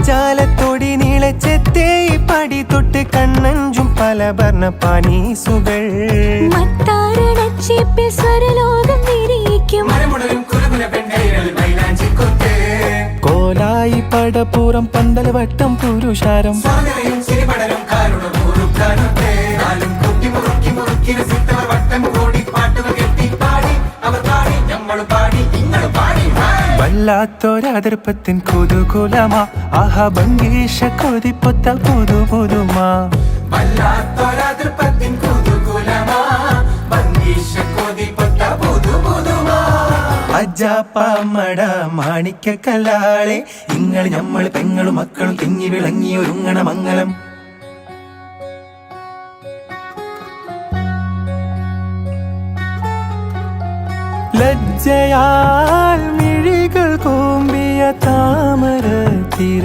ജാലത്തോടി നീളച്ചെത്തേ പടി തൊട്ട് കണ്ണഞ്ചും പല വർണ്ണ പാനീസുകൾ കോലായി പടപ്പുറം പന്തൽ വട്ടം പുരുഷാരം വല്ലാത്തൊരതിർപ്പത്തിൻ കുതുകുലമാ ആഹാ ഭംഗീഷ കൊതിപ്പൊത്ത പുതു പുതുമാ വല്ലാത്തൊരതിർപ്പത്തിൻ കുതുകുലമാ ഭംഗീഷ കൊതിപ്പൊത്ത പുതു പുതുമാ അജാപ്പാമട മാണിക്ക കല്ലാളെ ഇങ്ങൾ ഞമ്മൾ പെങ്ങളും മക്കളും തിങ്ങി വിളങ്ങി ഒരുങ്ങണ മംഗളം ലജ്ജയാൽ മിഴികൾ കൂമ്പിയ താമര